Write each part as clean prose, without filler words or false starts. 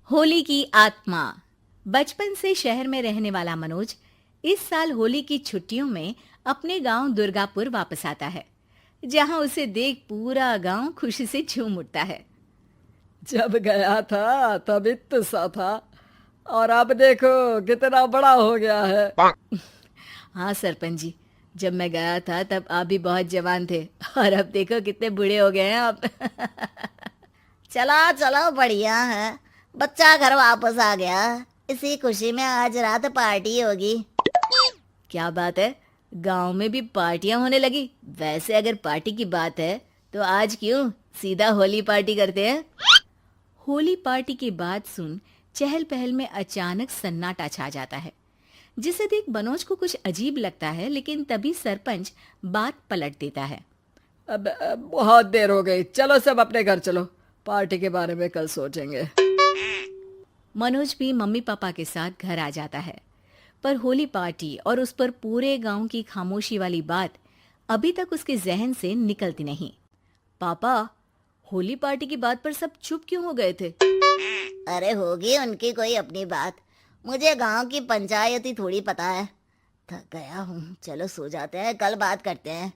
होली की आत्मा। बचपन से शहर में रहने वाला मनोज इस साल होली की छुट्टियों में अपने गांव दुर्गापुर वापस आता है, जहां उसे देख पूरा गांव खुशी से झूम उठता है। जब गया था तब इतना सा था और अब देखो कितना बड़ा हो गया है। हाँ सरपंच जी, जब मैं गया था तब आप भी बहुत जवान थे और अब देखो कितने बूढ़े हो गए हैं आप। चलो चलो, बढ़िया है। बच्चा घर वापस आ गया। इसी खुशी में आज रात पार्टी होगी। क्या बात है, गांव में भी पार्टियां होने लगी। वैसे अगर पार्टी की बात है तो आज क्यों सीधा होली पार्टी करते हैं। होली पार्टी की बात सुन चहल पहल में अचानक सन्नाटा छा जाता है, जिसे देख मनोज को कुछ अजीब लगता है, लेकिन तभी सरपंच बात पलट देता है। अब बहुत देर हो गई, चलो सब अपने घर चलो, पार्टी के बारे में कल सोचेंगे। मनोज भी मम्मी पापा के साथ घर आ जाता है, पर होली पार्टी और उस पर पूरे गांव की खामोशी वाली बात अभी तक उसके जहन से निकलती नहीं। पापा, होली पार्टी की बात पर सब चुप क्यों हो गए थे? अरे होगी उनकी कोई अपनी बात। मुझे गांव की पंचायत ही थोड़ी पता है। थक गया हूँ, चलो सो जाते हैं, कल बात करते हैं।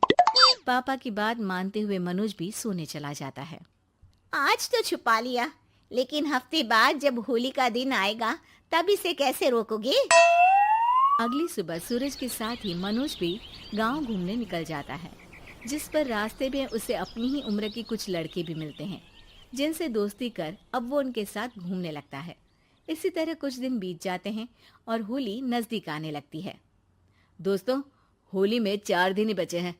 पापा की बात मानते हुए मनोज भी सोने चला जाता है। आज तो छुपा लिया, लेकिन हफ्ते बाद जब होली का दिन आएगा तब इसे कैसे रोकोगे? अगली सुबह सूरज के साथ ही मनोज भी गांव घूमने निकल जाता है, जिस पर रास्ते में उसे अपनी ही उम्र के कुछ लड़के भी मिलते हैं, जिनसे दोस्ती कर अब वो उनके साथ घूमने लगता है। इसी तरह कुछ दिन बीत जाते हैं और होली नजदीक आने लगती है। दोस्तों, होली में 4 दिन ही बचे हैं,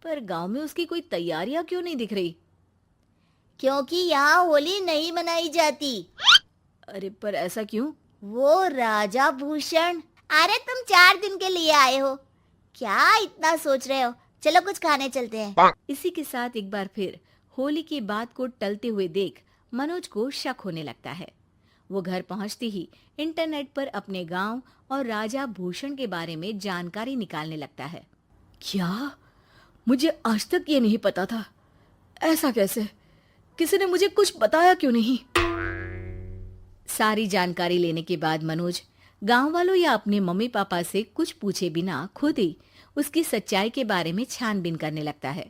पर गांव में उसकी कोई तैयारियां क्यों नहीं दिख रही? क्योंकि यहाँ होली नहीं मनाई जाती। अरे पर ऐसा क्यों? वो राजा भूषण। अरे तुम 4 दिन के लिए आए हो, क्या इतना सोच रहे हो? चलो कुछ खाने चलते हैं। इसी के साथ एक बार फिर होली की बात को टलते हुए देख मनोज को शक होने लगता है। वो घर पहुंचते ही इंटरनेट पर अपने गांव और राजा भूषण के बारे में जानकारी निकालने लगता है। क्या? मुझे आज तक ये नहीं पता था। ऐसा कैसे? किसी ने मुझे कुछ बताया क्यों नहीं? सारी जानकारी लेने के बाद मनोज गांव वालों या अपने मम्मी पापा से कुछ पूछे बिना खुद ही उसकी सच्चाई के बारे में छानबीन करने लगता है,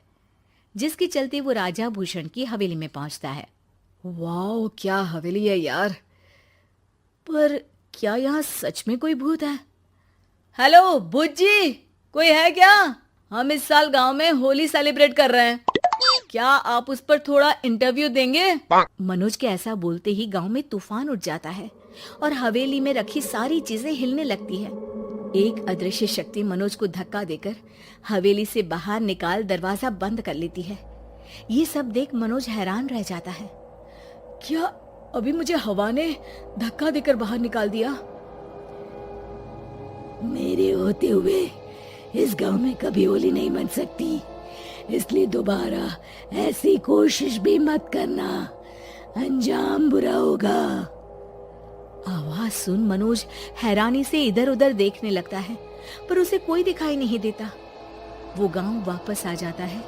जिसके चलते वो राजा भूषण की हवेली में पहुंचता है। वाह, क्या हवेली है यार। पर क्या यहाँ सच में कोई भूत है? हेलो भूत जी, कोई है क्या? हम इस साल गांव में होली सेलिब्रेट कर रहे हैं, क्या आप उस पर थोड़ा इंटरव्यू देंगे? मनोज के ऐसा बोलते ही गांव में तूफान उठ जाता है और हवेली में रखी सारी चीजें हिलने लगती है। एक अदृश्य शक्ति मनोज को धक्का देकर हवेली से बाहर निकाल दरवाजा बंद कर लेती है। ये सब देख मनोज हैरान रह जाता है। क्या अभी मुझे हवा ने धक्का देकर बाहर निकाल दिया? मेरे होते हुए इस गांव में कभी होली नहीं मन सकती, इसलिए दोबारा ऐसी कोशिश भी मत करना, अंजाम बुरा होगा। आवाज सुन मनोज हैरानी से इधर उधर देखने लगता है, पर उसे कोई दिखाई नहीं देता। वो गांव वापस आ जाता है,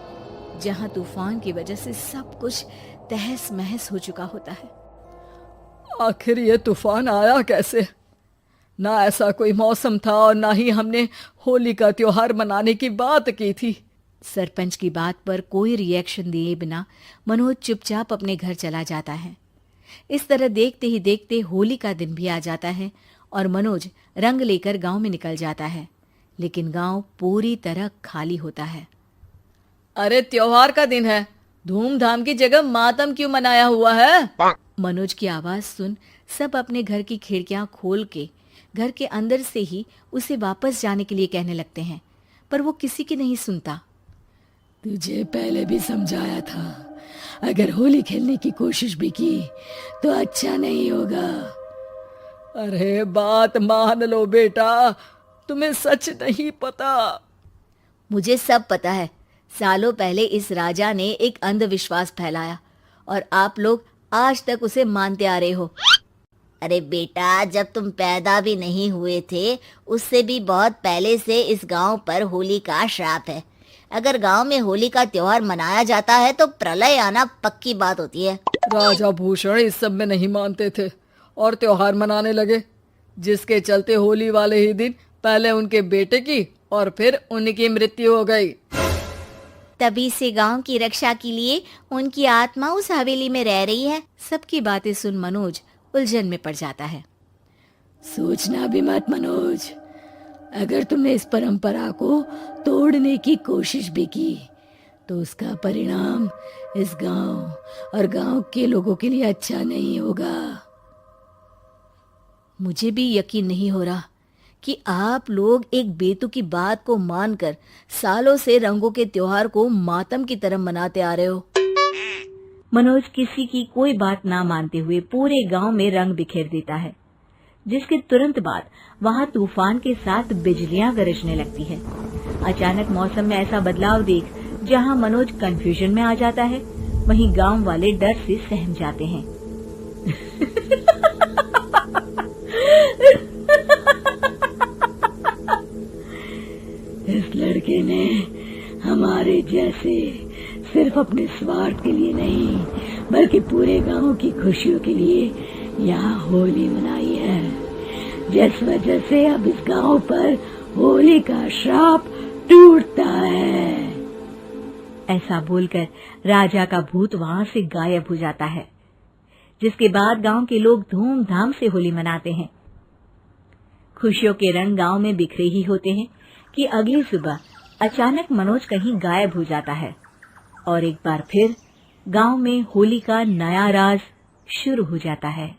जहां तूफान की वजह से सब कुछ तहस महस हो चुका होता है। आखिर ये तूफान आया कैसे? ना ऐसा कोई मौसम था और ना ही हमने होली का त्योहार मनाने की बात की थी। सरपंच की बात पर कोई रिएक्शन दिए बिना मनोज चुपचाप अपने घर चला जाता है। इस तरह देखते ही देखते होली का दिन भी आ जाता है और मनोज रंग लेकर गांव में निकल जाता है, लेकिन गांव पूरी तरह खाली होता है। अरे त्योहार का दिन है, धूमधाम की जगह मातम क्यों मनाया हुआ है? मनोज की आवाज सुन सब अपने घर की खिड़कियां खोल के घर के अंदर से ही उसे वापस जाने के लिए कहने लगते हैं, पर वो किसी की नहीं सुनता। तुझे पहले भी समझाया था, अगर होली खेलने की कोशिश भी की तो अच्छा नहीं होगा। अरे बात मान लो बेटा, तुम्हें सच नहीं पता। मुझे सब पता है। सालों पहले इस राजा ने एक अंधविश्वास फैलाया और आप लोग आज तक उसे मानते आ रहे हो। अरे बेटा, जब तुम पैदा भी नहीं हुए थे उससे भी बहुत पहले से इस गांव पर होली का श्राप है। अगर गांव में होली का त्योहार मनाया जाता है तो प्रलय आना पक्की बात होती है। राजा भूषण इस सब में नहीं मानते थे और त्योहार मनाने लगे, जिसके चलते होली वाले ही दिन पहले उनके बेटे की और फिर उनकी मृत्यु हो गई। तभी से गांव की रक्षा के लिए उनकी आत्मा उस हवेली में रह रही है। सबकी बातें सुन मनोज उलझन में पड़ जाता है। सोचना भी मत मनोज, अगर तुमने इस परंपरा को तोड़ने की कोशिश भी की तो उसका परिणाम इस गांव और गांव के लोगों के लिए अच्छा नहीं होगा। मुझे भी यकीन नहीं हो रहा कि आप लोग एक बेतुकी बात को मानकर सालों से रंगों के त्योहार को मातम की तरह मनाते आ रहे हो। मनोज किसी की कोई बात ना मानते हुए पूरे गांव में रंग बिखेर देता है, जिसके तुरंत बाद वहां तूफान के साथ बिजलियां गरजने लगती है। अचानक मौसम में ऐसा बदलाव देख जहां मनोज कंफ्यूजन में आ जाता है, वहीं गांव वाले डर से सहम जाते हैं। इस लड़के ने हमारे जैसे सिर्फ अपने स्वार्थ के लिए नहीं बल्कि पूरे गांव की खुशियों के लिए यहाँ होली मनाई है, जिस वजह से अब इस गांव पर होली का श्राप टूटता है। ऐसा बोलकर राजा का भूत वहां से गायब हो जाता है, जिसके बाद गांव के लोग धूमधाम से होली मनाते हैं। खुशियों के रंग गांव में बिखरे ही होते हैं कि अगली सुबह अचानक मनोज कहीं गायब हो जाता है और एक बार फिर गांव में होली का नया राज शुरू हो जाता है।